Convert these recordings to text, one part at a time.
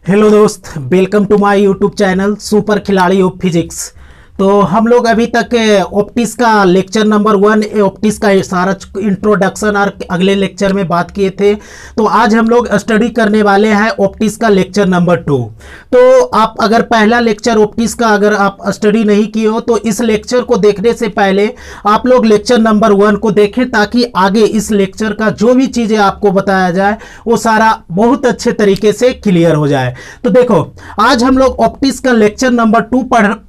Hello दोस्त, welcome to my YouTube channel super खिलाड़ी of physics. तो हम लोग अभी तक ऑप्टिक्स का लेक्चर नंबर 1 ऑप्टिक्स का सारा इंट्रोडक्शन और अगले लेक्चर में बात किए थे। तो आज हम लोग स्टडी करने वाले हैं ऑप्टिक्स का लेक्चर नंबर 2। तो आप अगर पहला लेक्चर ऑप्टिक्स का अगर आप स्टडी नहीं किए हो तो इस लेक्चर को देखने से पहले आप लोग लेक्चर नंबर 1 को देखें, ताकि आगे इस लेक्चर का जो भी चीज़ें आपको बताया जाए वो सारा बहुत अच्छे तरीके से क्लियर हो जाए। तो देखो, आज हम लोग ऑप्टिक्स का लेक्चर नंबर 2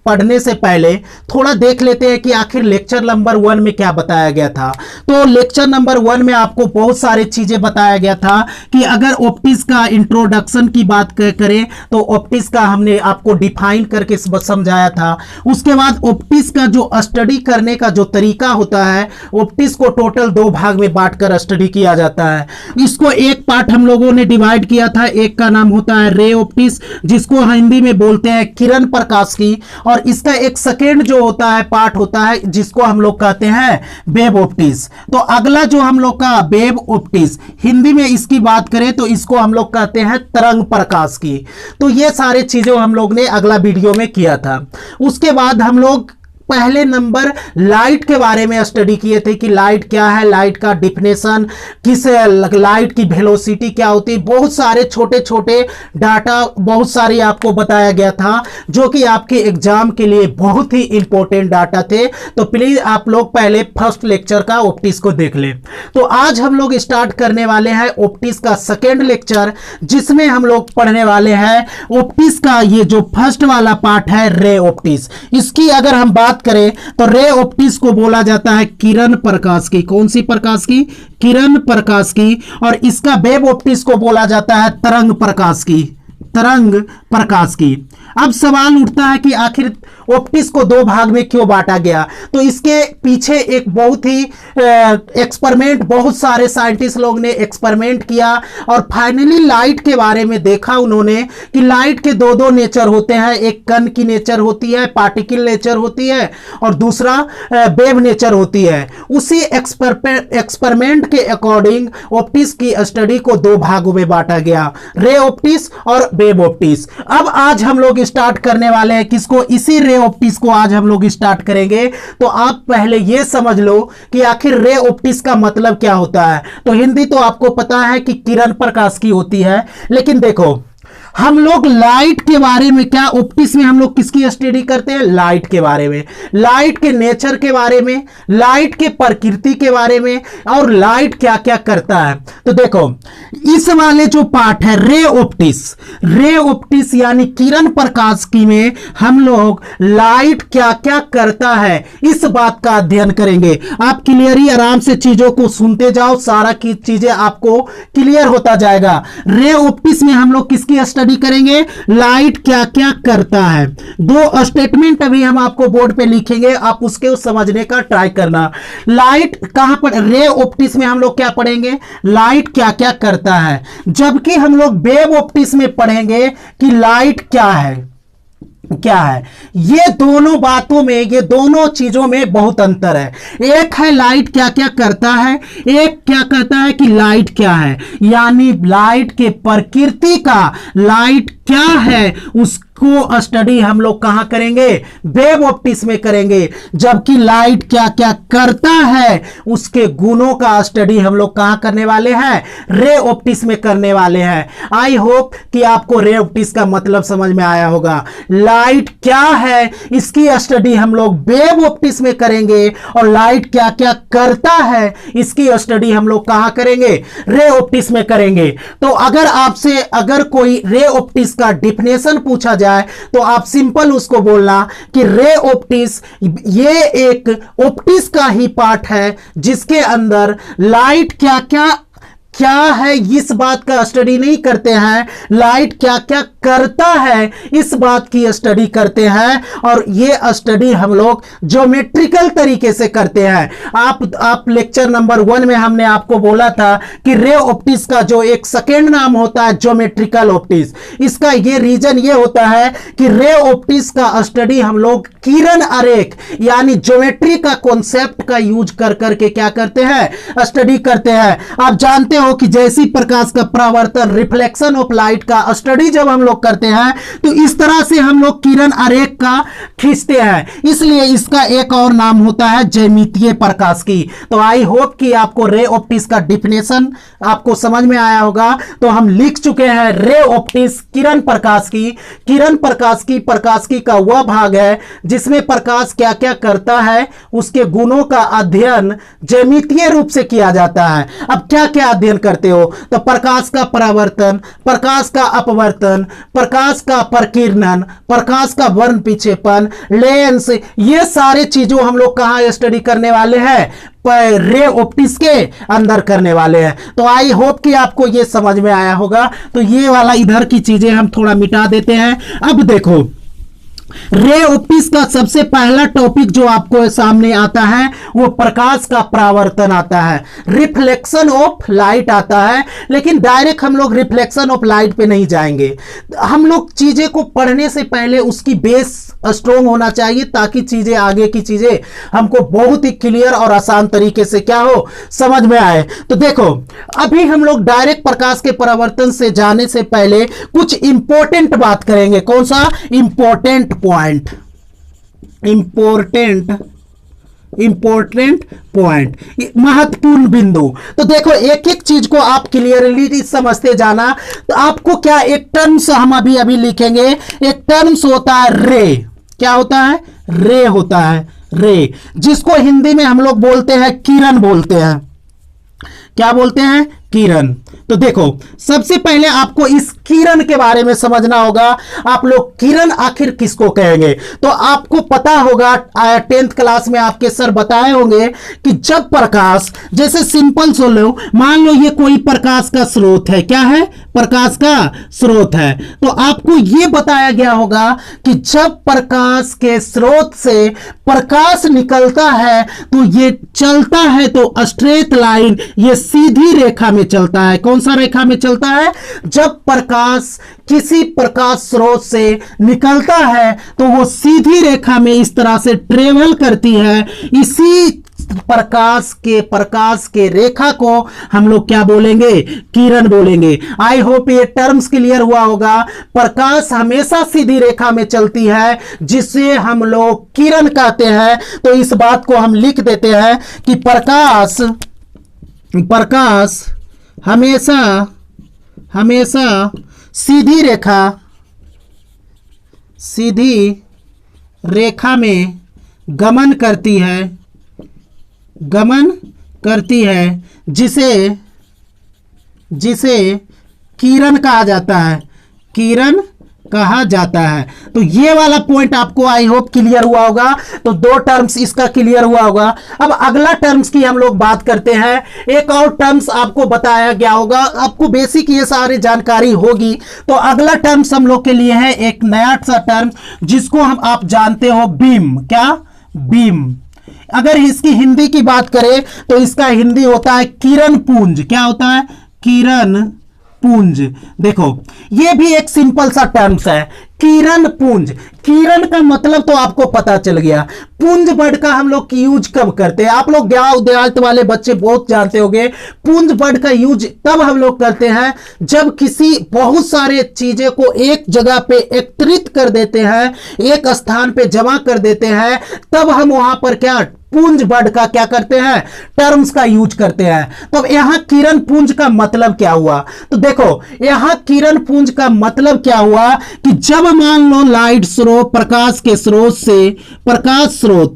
पढ़ने से पहले थोड़ा देख लेते हैं कि आखिर लेक्चर नंबर 1 में क्या बताया गया था। तो लेक्चर नंबर 1 में आपको बहुत सारी चीजें बताया गया था कि अगर ऑप्टिक्स का इंट्रोडक्शन की बात करें तो ऑप्टिक्स का हमने आपको डिफाइन करके समझाया था। उसके बाद ऑप्टिक्स का जो स्टडी करने का जो तरीका होता है, ऑप्टिक्स को टोटल 2 भाग में बांटकर स्टडी किया जाता है। इसको एक पार्ट हम लोगों ने डिवाइड किया था, एक का नाम होता है रे ऑप्टिक्स, जिसको हिंदी में बोलते हैं किरण प्रकाश की, और इसका एक सेकेंड जो होता है पार्ट होता है जिसको हम लोग कहते हैं वेव ऑप्टिक्स। तो अगला जो हम लोग का वेव ऑप्टिक्स, हिंदी में इसकी बात करें तो इसको हम लोग कहते हैं तरंग प्रकाश की। तो ये सारे चीजें हम लोग ने अगला वीडियो में किया था। उसके बाद हम लोग पहले नंबर लाइट के बारे में स्टडी किए थे कि लाइट क्या है, लाइट का डिफिनेशन, किस लाइट की वेलोसिटी क्या होती है, बहुत सारे छोटे छोटे डाटा बहुत सारी आपको बताया गया था, जो कि आपके एग्जाम के लिए बहुत ही इंपॉर्टेंट डाटा थे। तो प्लीज आप लोग पहले फर्स्ट लेक्चर का ऑप्टिक्स को देख लें। तो आज हम लोग स्टार्ट करने वाले हैं ऑप्टिक्स का सेकेंड लेक्चर, जिसमें हम लोग पढ़ने वाले हैं ऑप्टिक्स का ये जो फर्स्ट वाला पार्ट है रे ऑप्टिक्स। इसकी अगर हम बात करें तो रे ऑप्टिक्स को बोला जाता है किरण प्रकाश की। कौन सी प्रकाश की? किरण प्रकाश की। और इसका वेव ऑप्टिक्स को बोला जाता है तरंग प्रकाश की, तरंग प्रकाश की। अब सवाल उठता है कि आखिर ऑप्टिक्स को 2 भाग में क्यों बांटा गया? तो इसके पीछे एक बहुत ही एक्सपेरिमेंट, बहुत सारे साइंटिस्ट लोग ने एक्सपेरिमेंट किया और फाइनली लाइट के बारे में देखा उन्होंने कि लाइट के 2 नेचर होते हैं। एक कण की नेचर होती है, पार्टिकल नेचर होती है, और दूसरा वेव नेचर होती है। उसी एक्सपेरिमेंट के अकॉर्डिंग ऑप्टिक्स की स्टडी को 2 भागों में बांटा गया, रे ऑप्टिक्स और वेव ऑप्टिक्स। अब आज हम लोग स्टार्ट करने वाले हैं किसको? इसी रे ऑप्टिक्स को आज हम लोग स्टार्ट करेंगे। तो आप पहले यह समझ लो कि आखिर रे ऑप्टिक्स का मतलब क्या होता है। तो हिंदी तो आपको पता है कि किरण प्रकाश की होती है, लेकिन देखो हम लोग लाइट के बारे में, क्या ऑप्टिक्स में हम लोग किसकी स्टडी करते हैं? लाइट के बारे में, लाइट के नेचर के बारे में, लाइट के प्रकृति के बारे में, और लाइट क्या क्या करता है। तो देखो इस वाले जो पार्ट है रे ऑप्टिक्स, रे ऑप्टिक्स यानी किरण प्रकाश की में हम लोग लाइट क्या क्या करता है इस बात का अध्ययन करेंगे। आप क्लियरली आराम से चीजों को सुनते जाओ, सारा की चीजें आपको क्लियर होता जाएगा। रे ऑप्टिक्स में हम लोग किसकी स्टडी करेंगे? लाइट क्या क्या करता है। 2 स्टेटमेंट अभी हम आपको बोर्ड पे लिखेंगे, आप उसके समझने का ट्राई करना। लाइट कहां पर, रे ऑप्टिक्स में हम लोग क्या पढ़ेंगे? लाइट क्या क्या करता है। जबकि हम लोग वेव ऑप्टिक्स में पढ़ेंगे कि लाइट क्या है, क्या है। ये दोनों बातों में, ये दोनों चीजों में बहुत अंतर है। एक है लाइट क्या क्या करता है, एक क्या कहता है कि लाइट क्या है। यानी लाइट के प्रकृति का, लाइट क्या है उसको स्टडी हम लोग कहां करेंगे? वेव ऑप्टिक्स में करेंगे। जबकि लाइट क्या क्या करता है उसके गुणों का स्टडी हम लोग कहां करने वाले हैं? रे ऑप्टिक्स में करने वाले हैं। आई होप कि आपको रे ऑप्टिक्स का मतलब समझ में आया होगा। लाइट क्या है इसकी स्टडी हम लोग वेव ऑप्टिक्स में करेंगे, और लाइट क्या क्या करता है इसकी स्टडी हम लोग कहां करेंगे? रे ऑप्टिक्स में करेंगे। तो अगर आपसे अगर कोई रे ऑप्टिक्स का डिफिनेशन पूछा जाए तो आप सिंपल उसको बोलना कि रे ऑप्टिक्स ये एक ऑप्टिक्स का ही पार्ट है जिसके अंदर लाइट क्या क्या है इस बात का स्टडी नहीं करते हैं, लाइट क्या क्या करता है इस बात की स्टडी करते हैं। और ये स्टडी हम लोग ज्योमेट्रिकल तरीके से करते हैं। आप लेक्चर नंबर 1 में हमने आपको बोला था कि रे ऑप्टिक्स का जो एक सेकेंड नाम होता है ज्योमेट्रिकल ऑप्टिक्स। इसका ये रीजन ये होता है कि रे ऑप्टिक्स का स्टडी हम लोग किरण आरेख यानी ज्योमेट्री का कॉन्सेप्ट का यूज कर करके क्या करते हैं? स्टडी करते हैं। आप जानते हो कि जैसी प्रकाश का परावर्तन, रिफ्लेक्शन ऑफ लाइट का स्टडी जब हम लोग लोग करते हैं तो इस तरह से हम लोग किरण आरेख का खींचते हैं, इसलिए इसका एक और नाम होता है ज्यामितीय प्रकाश की। तो आई होप कि आपको रे ऑप्टिक्स का डिफिनेशन आपको समझ में आया होगा। तो हम लिख चुके हैं रे ऑप्टिक्स किरण प्रकाश की। किरण प्रकाश की का वह भाग है जिसमें प्रकाश क्या क्या करता है उसके गुणों का अध्ययन ज्यामितीय रूप से किया जाता है। अब क्या क्या अध्ययन करते हो, तो प्रकाश का परावर्तन, प्रकाश का अपवर्तन, प्रकाश का प्रकीर्णन, प्रकाश का वर्ण विक्षेपण, लेंस, ये सारे चीजों हम लोग कहां स्टडी करने वाले हैं, रे ऑप्टिक्स के अंदर करने वाले हैं। तो आई होप कि आपको ये समझ में आया होगा। तो ये वाला इधर की चीजें हम थोड़ा मिटा देते हैं। अब देखो रे ऑप्टिक्स का सबसे पहला टॉपिक जो आपको सामने आता है वो प्रकाश का परावर्तन आता है, रिफ्लेक्शन ऑफ लाइट आता है। लेकिन डायरेक्ट हम लोग रिफ्लेक्शन ऑफ लाइट पे नहीं जाएंगे, हम लोग चीजें को पढ़ने से पहले उसकी बेस स्ट्रोंग होना चाहिए ताकि चीजें आगे की चीजें हमको बहुत ही क्लियर और आसान तरीके से क्या हो समझ में आए। तो देखो अभी हम लोग डायरेक्ट प्रकाश के परावर्तन से जाने से पहले कुछ इंपॉर्टेंट बात करेंगे। कौन सा इंपॉर्टेंट पॉइंट, इंपॉर्टेंट पॉइंट, महत्वपूर्ण बिंदु। तो देखो एक एक चीज को आप क्लियरली समझते जाना। तो आपको क्या एक टर्म्स हम अभी लिखेंगे, एक टर्म्स होता है रे। क्या होता है, रे होता है, रे, जिसको हिंदी में हम लोग बोलते हैं किरण बोलते हैं। क्या बोलते हैं, किरण। तो देखो सबसे पहले आपको इस किरण के बारे में समझना होगा। आप लोग किरण आखिर किसको कहेंगे, तो आपको पता होगा 10th क्लास में आपके सर बताए होंगे कि जब प्रकाश, जैसे सिंपल सो लो, मान लो ये कोई प्रकाश का स्रोत है, क्या है, प्रकाश का स्रोत है। तो आपको ये बताया गया होगा कि जब प्रकाश के स्रोत से प्रकाश निकलता है तो ये चलता है तो स्ट्रेट लाइन, ये सीधी रेखा में चलता है। कौन सा रेखा में चलता है, जब प्रकाश किसी प्रकाश स्रोत से निकलता है तो वो सीधी रेखा में इस तरह से ट्रेवल करती है। इसी प्रकाश के रेखा को हम लोग क्या बोलेंगे, किरण बोलेंगे। आई होप ये टर्म्स क्लियर हुआ होगा। प्रकाश हमेशा सीधी रेखा में चलती है जिसे हम लोग किरण कहते हैं। तो इस बात को हम लिख देते हैं कि प्रकाश हमेशा सीधी रेखा में गमन करती है, जिसे किरण कहा जाता है। तो ये वाला पॉइंट आपको आई होप क्लियर हुआ होगा। तो दो टर्म्स इसका क्लियर हुआ होगा। अब अगला टर्म्स की हम लोग बात करते हैं। एक और टर्म्स आपको बताया गया होगा, आपको बेसिक ये सारी जानकारी होगी। तो अगला टर्म्स हम लोग के लिए है एक नया सा टर्म जिसको आप जानते हो बीम। क्या, बीम। अगर इसकी हिंदी की बात करें तो इसका हिंदी होता है किरण पुंज। क्या होता है, किरण पुंज। देखो ये भी एक सिंपल सा टर्म्स है, किरण पुंज। किरण का मतलब तो आपको पता चल गया। पुंज वर्ड का हम लोग यूज कब करते हैं, आप लोग देहात वाले बच्चे बहुत जानते होंगे। पुंज वर्ड का यूज तब हम लोग करते हैं जब किसी बहुत सारे चीजें को एक जगह पे एकत्रित कर देते हैं, एक स्थान पे जमा कर देते हैं, तब हम वहां पर क्या पुंज वर्ड का क्या करते हैं, टर्म्स का यूज करते हैं। तो यहां किरण पुंज का मतलब क्या हुआ, तो देखो यहां किरण पुंज का मतलब क्या हुआ कि जब मान लो लाइट स्रोत, प्रकाश के स्रोत से, प्रकाश स्रोत,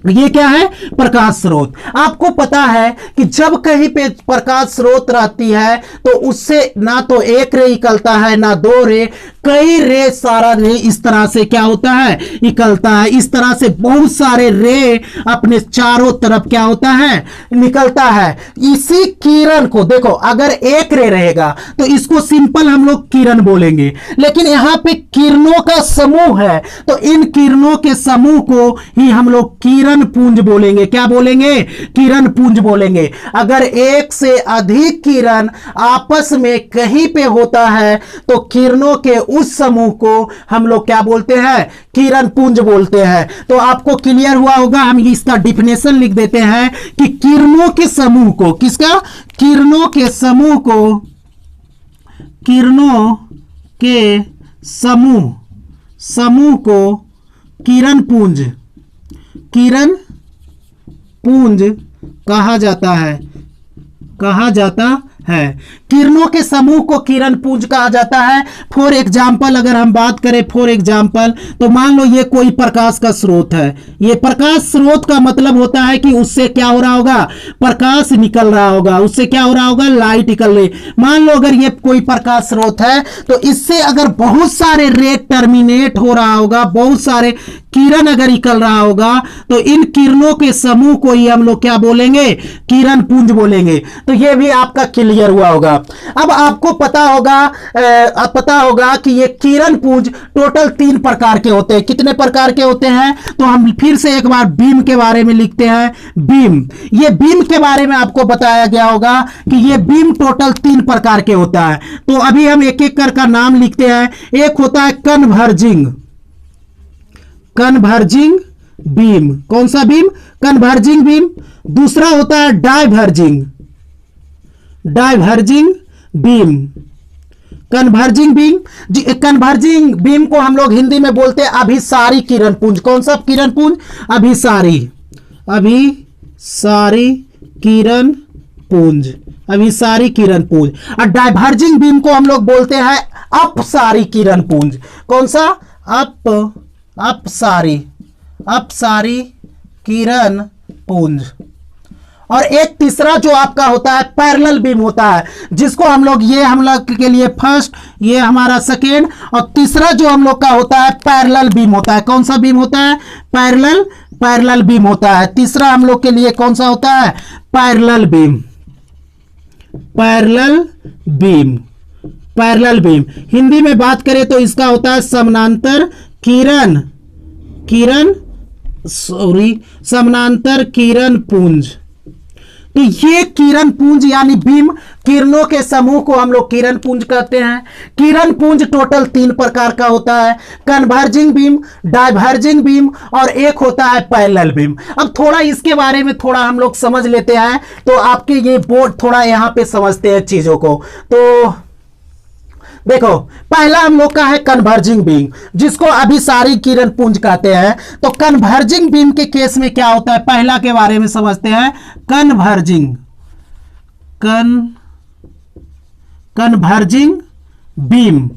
ये क्या है, प्रकाश स्रोत। आपको पता है कि जब कहीं पे प्रकाश स्रोत रहती है तो उससे ना तो एक रे निकलता है ना दो रे, कई रे, सारा रे इस तरह से क्या होता है, निकलता है। इस तरह से बहुत सारे रे अपने चारों तरफ क्या होता है, निकलता है। इसी किरण को देखो, अगर एक रे रहेगा तो इसको सिंपल हम लोग किरण बोलेंगे, लेकिन यहां पे किरणों का समूह है तो इन किरणों के समूह को ही हम लोग किरण पुंज बोलेंगे। क्या बोलेंगे, किरण पुंज बोलेंगे। अगर एक से अधिक किरण आपस में कहीं पे होता है तो किरणों के उस समूह को हम लोग क्या बोलते हैं, किरण पुंज बोलते हैं। तो आपको क्लियर हुआ होगा। हम इसका डिफिनेशन लिख देते हैं कि किरणों के समूह को, किसका, किरणों के समूह को, किरणों के समूह, समूह को किरण पुंज, किरण पुंज कहा जाता है, कहा जाता है। किरणों के समूह को किरण पुंज कहा जाता है। फॉर एग्जाम्पल अगर हम बात करें, फॉर एग्जाम्पल, तो मान लो ये कोई प्रकाश का स्रोत है। ये प्रकाश स्रोत का मतलब होता है कि उससे क्या हो रहा होगा, प्रकाश निकल रहा होगा, उससे क्या हो रहा होगा, लाइट निकल रही। मान लो अगर ये कोई प्रकाश स्रोत है तो इससे अगर बहुत सारे रे टर्मिनेट हो रहा होगा, बहुत सारे किरण अगर निकल रहा होगा, तो इन किरणों के समूह को ही हम लोग क्या बोलेंगे, किरण पुंज बोलेंगे। तो ये भी आपका क्लियर हुआ होगा। अब आपको पता होगा कि ये किरण पुंज टोटल 3 प्रकार के होते हैं। कितने प्रकार के होते हैं, तो हम फिर से एक बार बीम के बारे में लिखते हैं। बीम, ये बीम के बारे में आपको बताया गया होगा कि ये बीम टोटल 3 प्रकार के होता है। तो अभी हम एक एक कर का नाम लिखते हैं। एक होता है कन्वर्जिंग, कन्वर्जिंग बीम। कौन सा बीम, कन्वर्जिंग बीम। दूसरा होता है diverging, diverging beam, converging beam. Converging beam को हम लोग हिंदी में बोलते हैं अभिसारी किरण पुंज। कौन सा किरण पुंज, अभिसारी, अभिसारी किरण पुंज, अभिसारी किरण पुंज। और डाइवर्जिंग बीम को हम लोग बोलते हैं अपसारी किरण पुंज। कौन सा, अपसारी, अपसारी किरण पुंज। और एक तीसरा जो आपका होता है पैरेलल बीम होता है, जिसको हम लोग, ये हम लोग के लिए फर्स्ट, ये हमारा सेकेंड, और तीसरा जो हम लोग का होता है पैरेलल बीम होता है। कौन सा बीम होता है, पैरेलल, पैरेलल बीम होता है। तीसरा हम लोग के लिए कौन सा होता है, parallel beam, parallel beam, parallel beam. Hindi में बात करें तो इसका होता है समानांतर किरण, किरण, सॉरी, समानांतर किरण पुंज। तो ये किरण पुंज यानी बीम, किरणों के समूह को हम लोग किरण पुंज कहते हैं। किरण पुंज टोटल 3 प्रकार का होता है, कन्वर्जिंग बीम, डाइवर्जिंग बीम, और एक होता है पैरेलल बीम। अब थोड़ा इसके बारे में थोड़ा हम लोग समझ लेते हैं, तो आपके ये बोर्ड थोड़ा यहां पे समझते हैं चीजों को। तो देखो, पहला हम लोग का है कन्वर्जिंग बीम, जिसको अभिसारी किरण पुंज कहते हैं। तो कन्वर्जिंग बीम के केस में क्या होता है, पहला के बारे में समझते हैं। Converging, converging beam,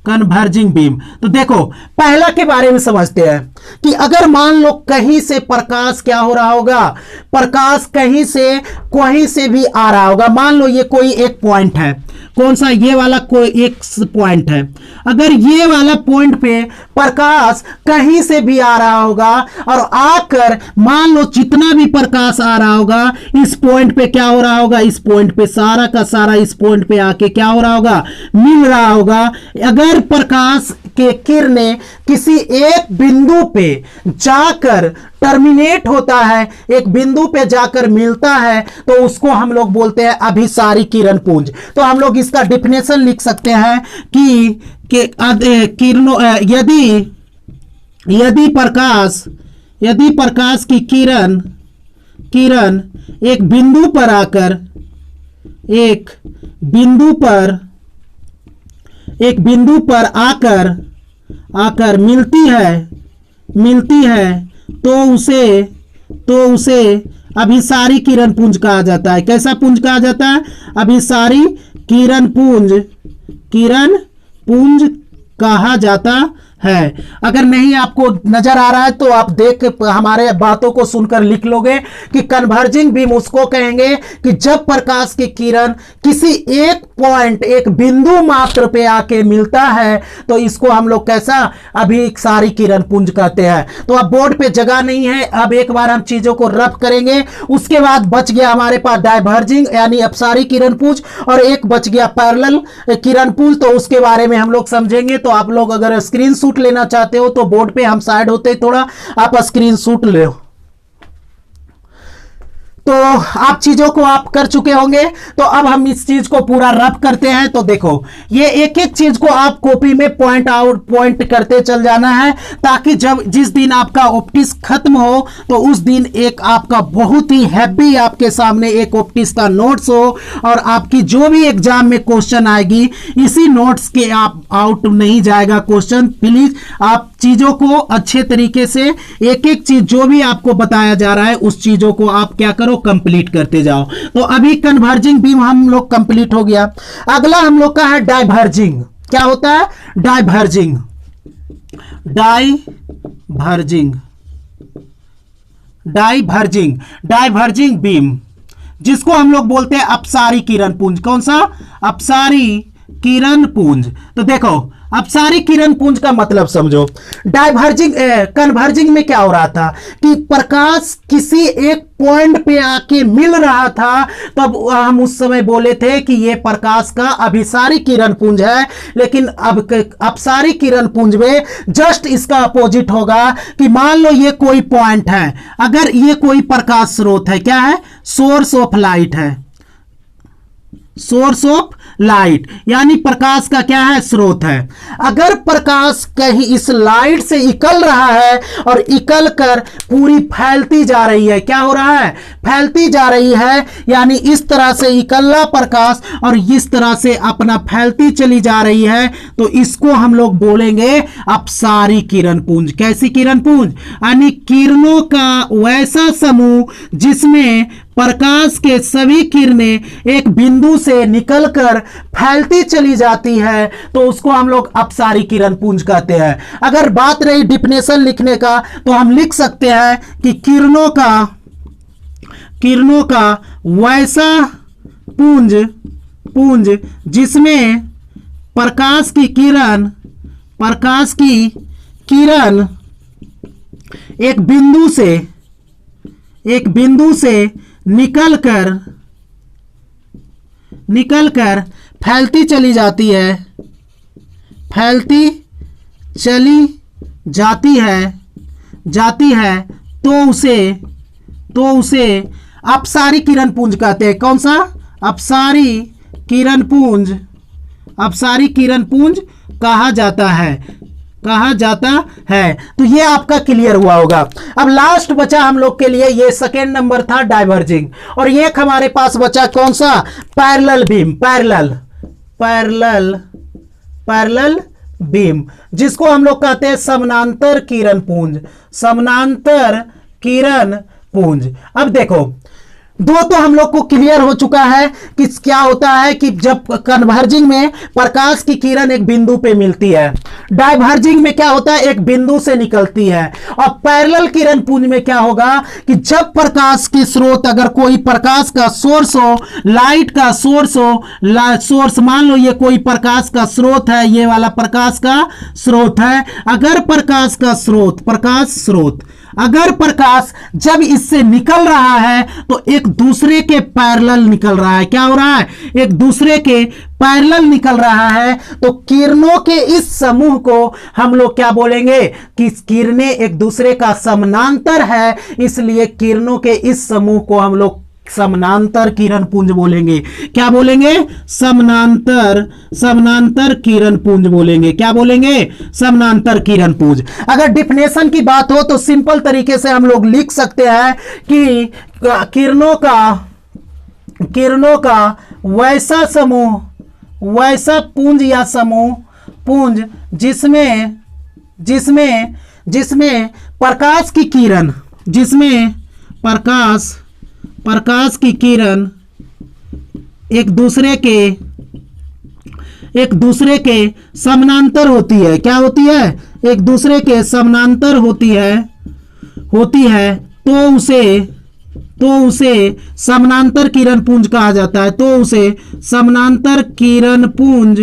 converging beam. तो देखो, पहला के बारे में समझते हैं कि अगर मान लो कहीं से प्रकाश क्या हो रहा होगा, प्रकाश कहीं से भी आ रहा होगा। मान लो ये कोई एक पॉइंट है, कौन सा, ये वाला कोई एक पॉइंट है। अगर ये वाला पॉइंट पे प्रकाश कहीं से भी आ रहा होगा और आकर मान लो जितना भी प्रकाश आ रहा होगा, इस पॉइंट पे क्या हो रहा होगा, इस पॉइंट पे सारा का सारा इस पॉइंट पे आके क्या हो रहा होगा, मिल रहा होगा। अगर प्रकाश के किरणें किसी एक बिंदु पे जाकर टर्मिनेट होता है, एक बिंदु पे जाकर मिलता है, तो उसको हम लोग बोलते हैं अभिसारी किरण पुंज। तो हम लोग इसका डेफिनेशन लिख सकते हैं कि किरणों, यदि प्रकाश की किरण एक बिंदु पर आकर, एक बिंदु पर आकर मिलती है तो उसे अभिसारी किरण पुंज कहा जाता है। कैसा पुंज कहा जाता है, अभिसारी किरण पुंज कहा जाता है। अगर नहीं आपको नजर आ रहा है तो आप देख हमारे बातों को सुनकर लिख लोगे कि कन्वर्जिंग बीम उसको कहेंगे कि जब प्रकाश की किरण किसी एक पॉइंट, एक बिंदु मात्र पे आके मिलता है, तो इसको हम लोग कैसा, अभिसारी किरण पुंज कहते हैं। तो अब बोर्ड पे जगह नहीं है, अब एक बार हम चीजों को रफ करेंगे। उसके बाद बच गया हमारे पास डाइवर्जिंग यानी अपसारी किरण पुंज, और एक बच गया पैरेलल किरण पुंज। तो उसके बारे में हम लोग समझेंगे। तो आप लोग अगर स्क्रीनशॉट लेना चाहते हो तो बोर्ड पे हम साइड होते थोड़ा, आप स्क्रीनशॉट ले। तो आप चीजों को आप कर चुके होंगे। तो अब हम इस चीज को पूरा रब करते हैं। तो देखो, ये एक एक चीज को आप कॉपी में पॉइंट करते चल जाना है, ताकि जब जिस दिन आपका ऑप्टिक्स खत्म हो तो उस दिन एक आपका बहुत ही हैवी आपके सामने एक ऑप्टिक्स का नोट्स हो, और आपकी जो भी एग्जाम में क्वेश्चन आएगी इसी नोट्स के आप आउट नहीं जाएगा क्वेश्चन। प्लीज आप चीजों को अच्छे तरीके से एक एक चीज जो भी आपको बताया जा रहा है उस चीजों को आप क्या करो, कंप्लीट करते जाओ। तो अभी कन्वर्जिंग बीम हम लोग कंप्लीट हो गया। अगला हम लोग का है डाइवर्जिंग। क्या होता है? Diverging. Diverging diverging diverging beam, जिसको हम लोग बोलते हैं अपसारी किरण पुंज। कौन सा? अपसारी किरण पुंज। तो देखो, अपसारी किरण पुंज का मतलब समझो। डाइवर्जिंग कन्वर्जिंग में क्या हो रहा था कि प्रकाश किसी एक पॉइंट पे आके मिल रहा था, तब हम उस समय बोले थे कि ये प्रकाश का अभिसारी किरण पुंज है। लेकिन अब अपसारी किरण पुंज में जस्ट इसका अपोजिट होगा कि मान लो ये कोई पॉइंट है, अगर ये कोई प्रकाश स्रोत है, क्या है? सोर्स ऑफ लाइट है। सोर्स ऑफ लाइट यानी प्रकाश का क्या है? स्रोत है। अगर प्रकाश कहीं इस लाइट से निकल रहा है और निकल कर पूरी फैलती जा रही है, क्या हो रहा है? फैलती जा रही है, यानी इस तरह से निकलना प्रकाश और इस तरह से अपना फैलती चली जा रही है, तो इसको हम लोग बोलेंगे अपसारी किरण पुंज। कैसी किरण पुंज? यानी किरणों का वैसा समूह जिसमें प्रकाश के सभी किरणें एक बिंदु से निकलकर फैलती चली जाती है, तो उसको हम लोग अपसारी किरण पुंज कहते हैं। अगर बात रही डिफिनेशन लिखने का, तो हम लिख सकते हैं कि किरणों का वैसा पुंज जिसमें प्रकाश की किरण एक बिंदु से निकलकर फैलती चली जाती है, तो उसे अपसारी किरण पुंज कहते हैं। कौन सा? अपसारी किरण पुंज कहा जाता है। तो ये आपका क्लियर हुआ होगा। अब लास्ट बचा हम लोग के लिए, ये सेकेंड नंबर था डाइवर्जिंग, और ये हमारे पास बचा कौन सा? Parallel beam. पैरेलल बीम, जिसको हम लोग कहते हैं समानांतर किरण पुंज। अब देखो, दो तो हम लोग को क्लियर हो चुका है कि क्या होता है कि जब कन्वर्जिंग में प्रकाश की किरण एक बिंदु पे मिलती है, डाइवर्जिंग में क्या होता है? एक बिंदु से निकलती है। और पैरेलल किरण पुंज में क्या होगा कि जब प्रकाश की स्रोत, अगर कोई प्रकाश का सोर्स हो, लाइट का सोर्स मान लो ये कोई प्रकाश का स्रोत है, ये वाला प्रकाश का स्रोत है। अगर प्रकाश स्रोत अगर प्रकाश जब इससे निकल रहा है तो एक दूसरे के पैरेलल निकल रहा है। क्या हो रहा है? एक दूसरे के पैरेलल निकल रहा है। तो किरणों के इस समूह को हम लोग क्या बोलेंगे कि किरणें एक दूसरे का समानांतर है, इसलिए किरणों के इस समूह को हम लोग समानांतर किरण पुंज बोलेंगे। क्या बोलेंगे? समानांतर किरण पुंज बोलेंगे। क्या बोलेंगे? समानांतर किरण पुंज। अगर डिफिनेशन की बात हो तो सिंपल तरीके से हम लोग लिख सकते हैं कि किरणों का वैसा पुंज या पुंज जिसमें प्रकाश की किरण एक दूसरे के समानांतर होती है। क्या होती है? एक दूसरे के समानांतर होती है, तो उसे समानांतर किरण पुंज कहा जाता है। तो उसे समानांतर किरण पुंज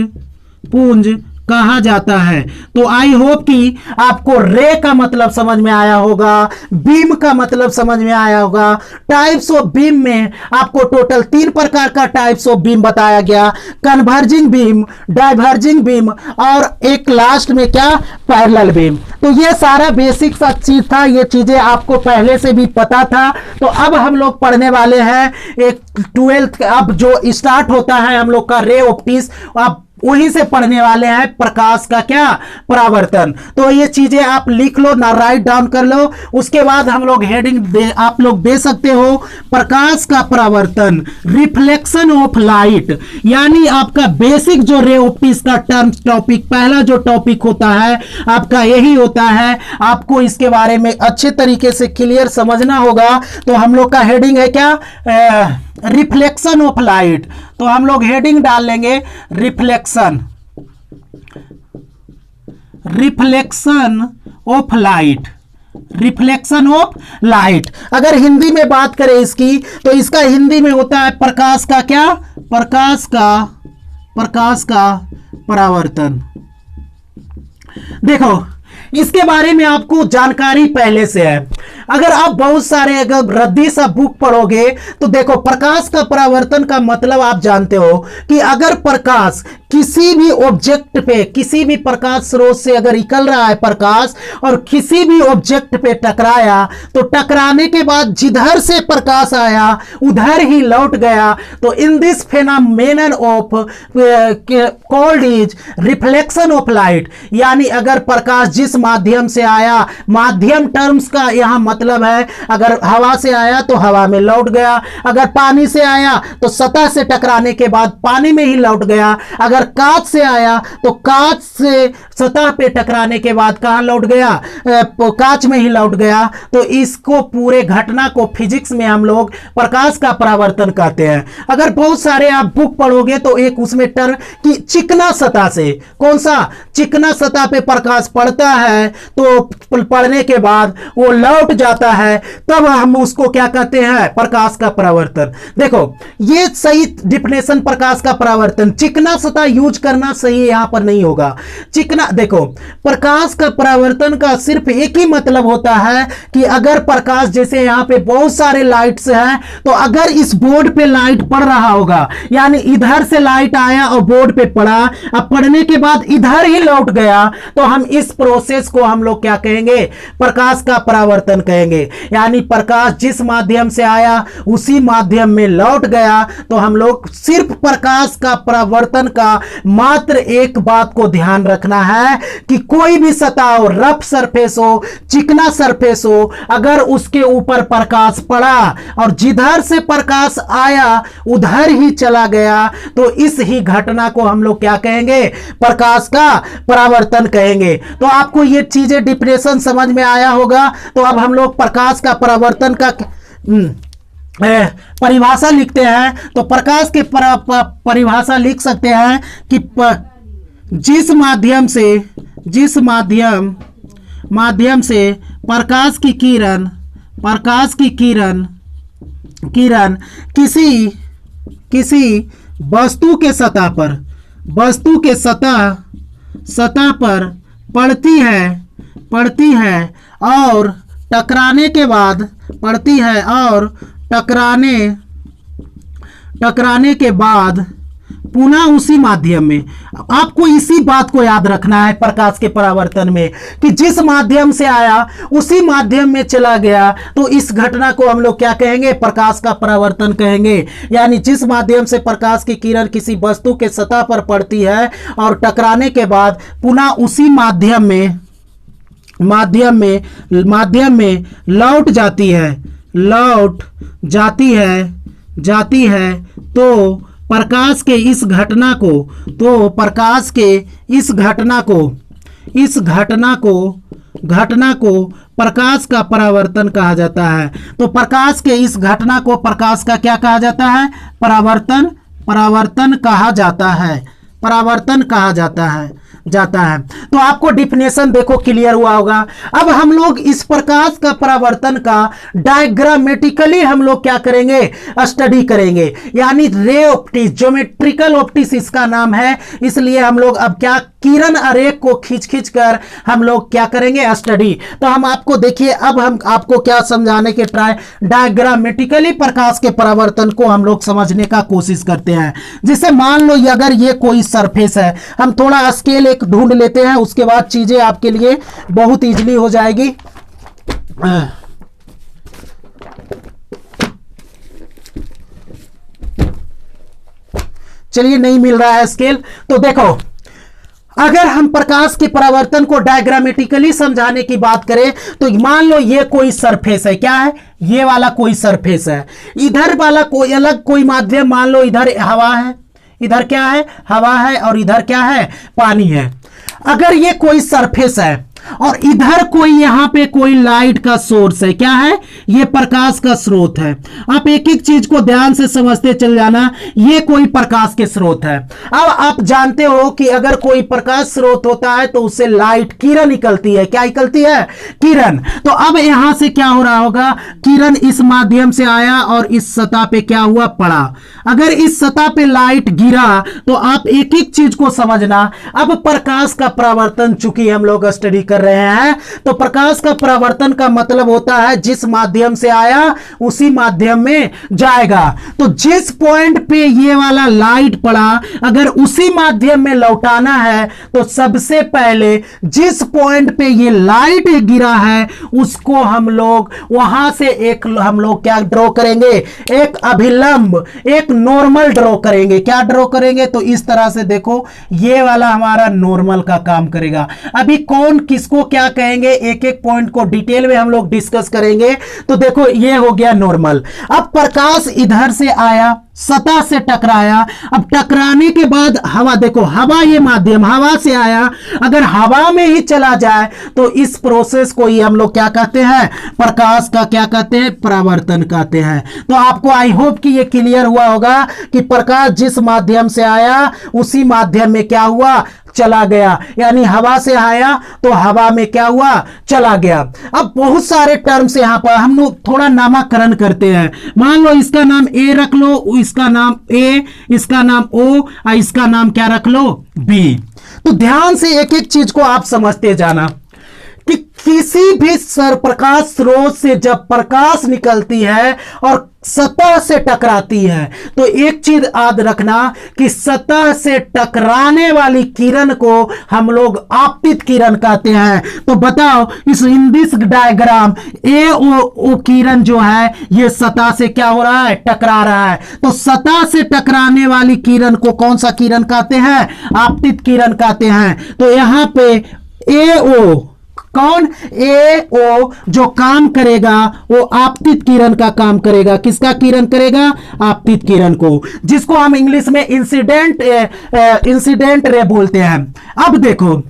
कहा जाता है। तो आई होप कि आपको रे का मतलब समझ में आया होगा, बीम का मतलब समझ में आया होगा। टाइप्स ऑफ बीम में आपको टोटल 3 प्रकार का टाइप्स ऑफ बीम बताया गया, कन्वर्जिंग बीम, डाइवर्जिंग बीम और एक लास्ट में क्या, पैरेलल बीम। तो ये सारा बेसिक सा चीज था, ये चीजें आपको पहले से भी पता था। तो अब हम लोग पढ़ने वाले हैं एक 12th, अब जो स्टार्ट होता है हम लोग का रे ऑप्टिक्स, अब वहीं से पढ़ने वाले हैं प्रकाश का क्या, परावर्तन। तो ये चीजें आप लिख लो ना, राइट डाउन कर लो। उसके बाद हम लोग हेडिंग आप लोग दे सकते हो, प्रकाश का परावर्तन, रिफ्लेक्शन ऑफ लाइट, यानी आपका बेसिक जो रे ऑप्टिक्स का टर्म टॉपिक, पहला जो टॉपिक होता है आपका यही होता है। आपको इसके बारे में अच्छे तरीके से क्लियर समझना होगा। तो हम लोग का हेडिंग है क्या, रिफ्लेक्शन ऑफ लाइट। तो हम लोग हेडिंग डाल लेंगे reflection, reflection of light, reflection of light. अगर हिंदी में बात करें इसकी, तो इसका हिंदी में होता है प्रकाश का क्या, प्रकाश का परावर्तन। देखो इसके बारे में आपको जानकारी पहले से है। अगर आप बहुत सारे अगर रद्दी सा बुक पढ़ोगे तो देखो, प्रकाश का परावर्तन का मतलब आप जानते हो कि अगर प्रकाश किसी भी ऑब्जेक्ट पे, किसी भी प्रकाश स्रोत से अगर निकल रहा है प्रकाश और किसी भी ऑब्जेक्ट पे टकराया, तो टकराने के बाद जिधर से प्रकाश आया उधर ही लौट गया। तो in this phenomenon of called is reflection of light, यानी अगर प्रकाश जिस माध्यम से आया, माध्यम टर्म्स का यहां मतलब है, अगर हवा से आया तो हवा में लौट गया, अगर पानी से आया तो सतह से टकराने के बाद पानी में ही लौट गया, अगर कांच से आया तो कांच से सतह पे टकराने के बाद कहां लौट गया, कांच में ही लौट गया। तो इसको पूरे घटना को फिजिक्स में हम लोग प्रकाश का परावर्तन कहते हैं। अगर बहुत सारे आप बुक पढ़ोगे तो एक उसमें टर्म कि चिकना सतह से, कौन सा, चिकना सतह पे प्रकाश पड़ता है तो पड़ने के बाद वो लौट जाता है, तब हम उसको क्या कहते हैं, प्रकाश का परावर्तन। देखो ये सही डिफिनेशन प्रकाश का परावर्तन, चिकना सतह यूज करना सही यहां पर नहीं होगा। चिकना, देखो प्रकाश का परावर्तन का सिर्फ एक ही मतलब होता है कि अगर प्रकाश, जैसे यहां पे बहुत सारे लाइट्स हैं, तो अगर इस बोर्ड पे लाइट पड़ रहा होगा, यानी इधर से लाइट आया और बोर्ड पे पड़ा, अब पड़ने के बाद इधर ही लौट गया, तो हम इस प्रोसेस को हम लोग क्या कहेंगे, प्रकाश का परावर्तन कहेंगे। यानी प्रकाश जिस माध्यम से आया उसी माध्यम में लौट गया। तो हम लोग सिर्फ प्रकाश का परावर्तन का मात्र एक बात को ध्यान रखना है कि कोई भी सतह हो, रफ सरफेस हो, चिकना सरफेस हो, अगर उसके ऊपर प्रकाश पड़ा और जिधर से प्रकाश आया उधर ही चला गया, तो इस ही घटना को हम लोग क्या कहेंगे, प्रकाश का परावर्तन कहेंगे। तो आपको ये चीजें डिफिनेशन समझ में आया होगा। तो अब हम लोग प्रकाश का परावर्तन का परिभाषा लिखते हैं। तो प्रकाश के परिभाषा लिख सकते हैं कि जिस माध्यम से प्रकाश की किरण किसी वस्तु के सतह पर पड़ती है और टकराने के बाद टकराने के बाद पुनः उसी माध्यम में, आपको इसी बात को याद रखना है प्रकाश के परावर्तन में कि जिस माध्यम से आया उसी माध्यम में चला गया, तो इस घटना को हम लोग क्या कहेंगे, प्रकाश का परावर्तन कहेंगे। यानी जिस माध्यम से प्रकाश की किरण किसी वस्तु के सतह पर पड़ती है और टकराने के बाद पुनः उसी माध्यम में लौट जाती है, तो प्रकाश के इस घटना को प्रकाश का परावर्तन कहा जाता है। तो प्रकाश के इस घटना को प्रकाश का क्या कहा जाता है, परावर्तन कहा जाता है। तो आपको डिफिनेशन देखो क्लियर हुआ होगा। अब हम लोग इस प्रकाश का परावर्तन का डायग्रामेटिकली हम लोग क्या करेंगे, स्टडी करेंगे। यानी रे ऑप्टिक्स, ज्योमेट्रिकल ऑप्टिक्स इसका नाम है। इसलिए हम लोग अब क्या किरण अरे को खींच खींच कर हम लोग क्या करेंगे, स्टडी। तो हम आपको देखिए, अब हम आपको क्या समझाने के ट्राई, डायग्रामेटिकली प्रकाश के परावर्तन को हम लोग समझने का कोशिश करते हैं। जैसे मान लो अगर ये कोई सरफेस है, हम थोड़ा स्केल एक ढूंढ लेते हैं, उसके बाद चीजें आपके लिए बहुत इजीली हो जाएगी। चलिए, नहीं मिल रहा है स्केल। तो देखो, अगर हम प्रकाश के परावर्तन को डायग्रामेटिकली समझाने की बात करें तो मान लो ये कोई सरफेस है, क्या है, ये वाला कोई सरफेस है, इधर वाला कोई अलग कोई माध्यम, मान लो इधर हवा है, इधर क्या है, हवा है, और इधर क्या है, पानी है। अगर ये कोई सरफेस है और इधर कोई यहां पे कोई लाइट का सोर्स है, क्या है, ये प्रकाश का स्रोत है। आप एक एक चीज को ध्यान से समझते चल जाना, ये कोई प्रकाश के स्रोत है। अब आप जानते हो कि अगर कोई प्रकाश स्रोत होता है तो उससे लाइट, किरण निकलती है, क्या निकलती है, किरण। तो अब यहां से क्या हो रहा होगा, किरण इस माध्यम से आया और इस सतह पे क्या हुआ, पड़ा। अगर इस सतह पे लाइट गिरा तो आप एक एक चीज को समझना। अब प्रकाश का परावर्तन चूंकि हम लोग स्टडी कर रहे हैं, तो प्रकाश का परावर्तन का मतलब होता है जिस माध्यम से आया उसी माध्यम में जाएगा। तो जिस पॉइंट पे ये वाला लाइट पड़ा, अगर उसी माध्यम में लौटाना है तो सबसे पहले जिस पॉइंट पे ये लाइट गिरा है उसको हम लोग वहां से एक हम लोग क्या ड्रॉ करेंगे, एक अभिलंब, एक नॉर्मल ड्रॉ करेंगे। क्या ड्रॉ करेंगे, तो इस तरह से देखो, ये वाला हमारा नॉर्मल का काम करेगा। अभी कौन किसको क्या कहेंगे, एक एक पॉइंट को डिटेल में हम लोग डिस्कस करेंगे। तो देखो, ये हो गया नॉर्मल। अब प्रकाश इधर से आया, सतह से टकराया, अब टकराने के बाद हवा, देखो हवा, ये माध्यम हवा से आया, अगर हवा में ही चला जाए तो इस प्रोसेस को ही हम लोग क्या कहते हैं, प्रकाश का क्या कहते हैं, परावर्तन कहते हैं। तो आपको आई होप कि ये क्लियर हुआ होगा कि प्रकाश जिस माध्यम से आया उसी माध्यम में क्या हुआ, चला गया। यानी हवा से आया तो हवा में क्या हुआ, चला गया। अब बहुत सारे टर्म्स यहां पर हम लोग थोड़ा नामकरण करते हैं। मान लो इसका नाम ए रख लो, इसका नाम ए, इसका नाम ओ, और इसका नाम क्या रख लो, बी। तो ध्यान से एक एक चीज को आप समझते जाना कि किसी भी प्रकाश स्रोत से जब प्रकाश निकलती है और सतह से टकराती है तो एक चीज याद रखना कि सतह से टकराने वाली किरण को हम लोग आपतित किरण कहते हैं। तो बताओ, इस इन दिस डायग्राम ए ओ किरण जो है ये सतह से क्या हो रहा है, टकरा रहा है। तो सतह से टकराने वाली किरण को कौन सा किरण कहते हैं, आपतित किरण कहते हैं। तो यहां पे ए ओ, कौन, ए ओ जो काम करेगा वो आपतित किरण का काम करेगा। किसका किरण करेगा, आपतित किरण को, जिसको हम इंग्लिश में इंसिडेंट रे बोलते हैं। अब देखो,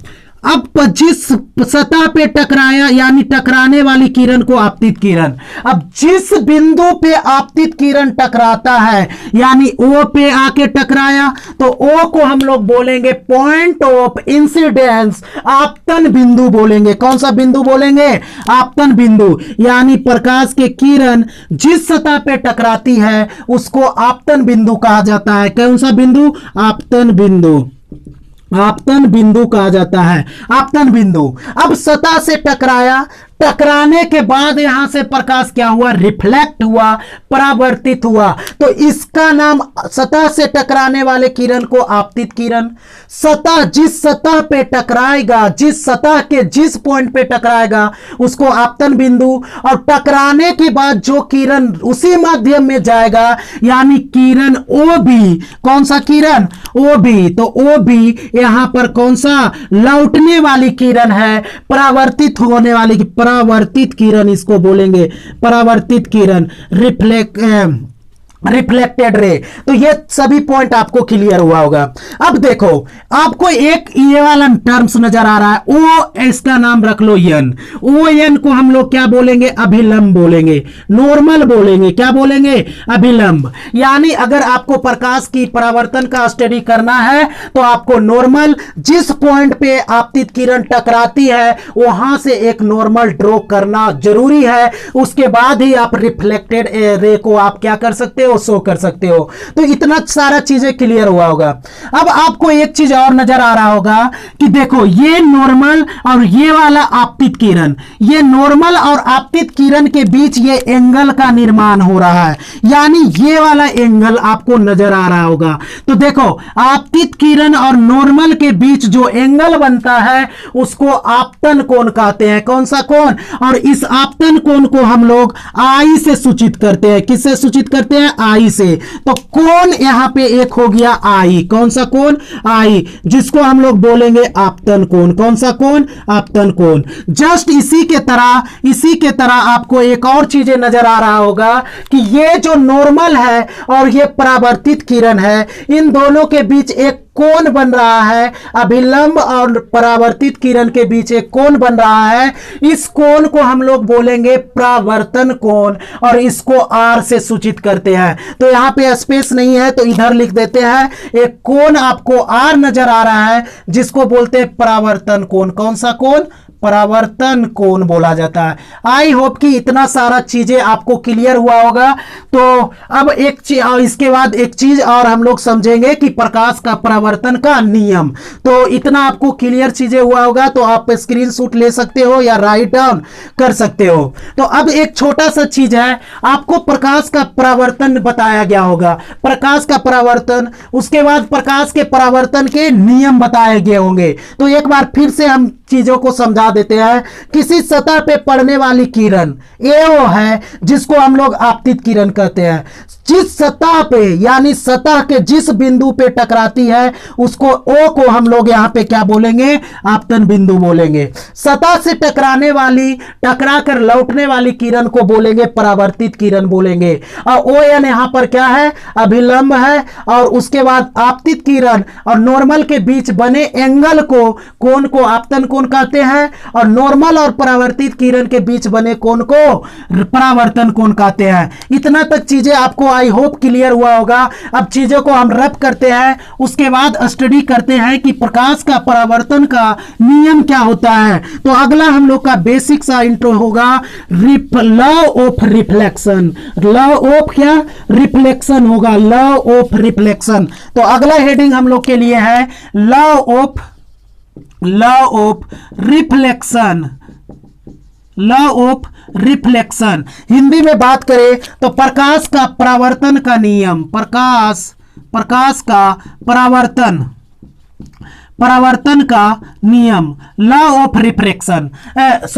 अब जिस सतह पे टकराया यानी टकराने वाली किरण को आपतित किरण। अब जिस बिंदु पे आपतित किरण टकराता है यानी ओ पे आके टकराया तो ओ को हम लोग बोलेंगे पॉइंट ऑफ इंसिडेंस, आपतन बिंदु बोलेंगे। कौन सा बिंदु बोलेंगे, आपतन बिंदु। यानी प्रकाश के किरण जिस सतह पे टकराती है उसको आपतन बिंदु कहा जाता है। कौन सा बिंदु, आपतन बिंदु, आपतन बिंदु कहा जाता है, आपतन बिंदु। अब सतह से टकराया, टकराने के बाद यहां से प्रकाश क्या हुआ, रिफ्लेक्ट हुआ, परावर्तित हुआ। तो इसका नाम, सतह से टकराने वाले किरण को आपतित किरण। सतह, जिस सतह पे टकराएगा, जिस सतह के जिस पॉइंट पे टकराएगा उसको आपतन बिंदु। और टकराने के बाद जो किरण उसी माध्यम में जाएगा यानी किरण ओ बी। कौन सा किरण, ओ बी। तो ओ बी यहां पर कौन सा, लौटने वाली किरण है, परावर्तित होने वाली, परावर्तित किरण इसको बोलेंगे, परावर्तित किरण, रिफ्लेक्टेड रे। तो ये सभी पॉइंट आपको क्लियर हुआ होगा। अब देखो, आपको एक ये वाला टर्म्स नजर आ रहा है, ओ इसका नाम रख लो एन। ओ एन को हम लोग क्या बोलेंगे? अभिलंब बोलेंगे, नॉर्मल बोलेंगे। क्या बोलेंगे? अभिलंब। यानी अगर आपको प्रकाश की परावर्तन का स्टडी करना है तो आपको नॉर्मल, जिस पॉइंट पे आपतित किरण टकराती है वहां से एक नॉर्मल ड्रॉ करना जरूरी है। उसके बाद ही आप रिफ्लेक्टेड रे को आप क्या कर सकते हो? शो कर सकते हो। तो इतना सारा चीजें क्लियर हुआ होगा। अब आपको एक चीज और नजर आ रहा होगा कि देखो ये नॉर्मल और ये वाला आपतित किरण, ये नॉर्मल और आपतित किरण के बीच ये एंगल का निर्माण हो रहा है, यानी ये वाला एंगल आपको नजर आ रहा होगा। तो देखो आपतित किरण और नॉर्मल के बीच जो एंगल बनता है उसको आपतन कोण कहते हैं। कौन सा कोण? और इस आपतन कोण को हम लोग आई से सूचित करते हैं। किससे सूचित करते हैं? आई से। तो कोण यहां पे एक हो गया आई। कौन सा कोण? आई, जिसको हम लोग बोलेंगे आपतन कोण। कौन सा कोण? आपतन कोण। जस्ट इसी के तरह आपको एक और चीजें नजर आ रहा होगा कि ये जो नॉर्मल है और ये परावर्तित किरण है, इन दोनों के बीच एक कोण बन रहा है। अभिलंब और परावर्तित किरण के बीच एक कोण बन रहा है। इस कोण को हम लोग बोलेंगे परावर्तन कोण और इसको आर से सूचित करते हैं। तो यहां पे स्पेस नहीं है तो इधर लिख देते हैं। एक कोण आपको आर नजर आ रहा है जिसको बोलते हैं परावर्तन कोण। कौन सा कोण? परावर्तन कोण बोला जाता है। आई होप कि इतना सारा चीजें आपको क्लियर हुआ होगा। तो अब एक चीज, इसके बाद एक चीज और हम लोग समझेंगे कि प्रकाश का परावर्तन का नियम। तो इतना आपको क्लियर चीजें हुआ होगा तो आप स्क्रीनशॉट ले सकते हो या राइट डाउन कर सकते हो। तो अब एक छोटा सा चीज है, आपको प्रकाश का परावर्तन बताया गया होगा, प्रकाश का परावर्तन, उसके बाद प्रकाश के परावर्तन के नियम बताए गए होंगे। तो एक बार फिर से हम चीजों को समझा देते हैं। किसी सतह पे पड़ने वाली किरण ए वो है जिसको हम लोग आपतित किरण कहते हैं। जिस सतह पे, यानी सतह के जिस बिंदु पे टकराती है उसको ओ को हम लोग यहां पे क्या बोलेंगे? आपतन बिंदु बोलेंगे। सतह से टकराने वाली, टकरा कर लौटने वाली किरण को बोलेंगे परावर्तित किरण बोलेंगे। और ओ एन यहां पर क्या है? अभिलंब है। और उसके बाद आपतित किरण और नॉर्मल के बीच बने एंगल को, कोण को आपतन कोण कहते हैं। और नॉर्मल और परावर्तित किरण के बीच बने कोण को परावर्तन कोण कहते हैं। इतना तक चीजें आपको आई होप क्लियर हुआ होगा। अब चीजों को हम रब करते हैं, उसके बाद स्टडी करते हैं कि प्रकाश का परावर्तन का नियम क्या होता है। तो अगला हम लोग का बेसिक सा इंट्रो होगा law of reflection. Law of क्या? रिफ्लेक्शन होगा, लॉ ऑफ रिफ्लेक्शन। तो अगला हेडिंग हम लोग के लिए है law of reflection. Law of reflection Hindi में बात करें तो प्रकाश का परावर्तन का नियम। प्रकाश का परावर्तन का नियम, लॉ ऑफ रिफ्लेक्शन,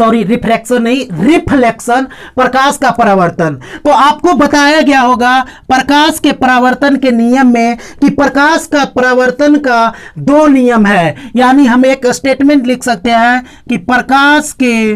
रिफ्रैक्शन नहीं, रिफ्लेक्शन, प्रकाश का परावर्तन। तो आपको बताया गया होगा प्रकाश के परावर्तन के नियम में कि प्रकाश का परावर्तन का दो नियम है। यानी हम एक स्टेटमेंट लिख सकते हैं कि प्रकाश के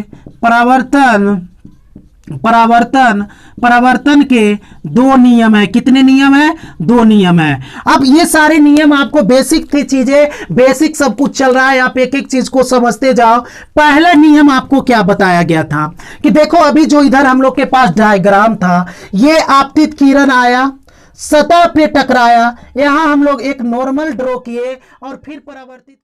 परावर्तन के दो नियम है। कितने नियम है? दो नियम है। अब ये सारे नियम आपको बेसिक थी चीजें, बेसिक सब कुछ चल रहा है, आप एक एक चीज को समझते जाओ। पहला नियम आपको क्या बताया गया था कि देखो अभी जो इधर हम लोग के पास डायग्राम था, ये आपतित किरण आया, सतह पे टकराया, यहां हम लोग एक नॉर्मल ड्रॉ किए और फिर परावर्तित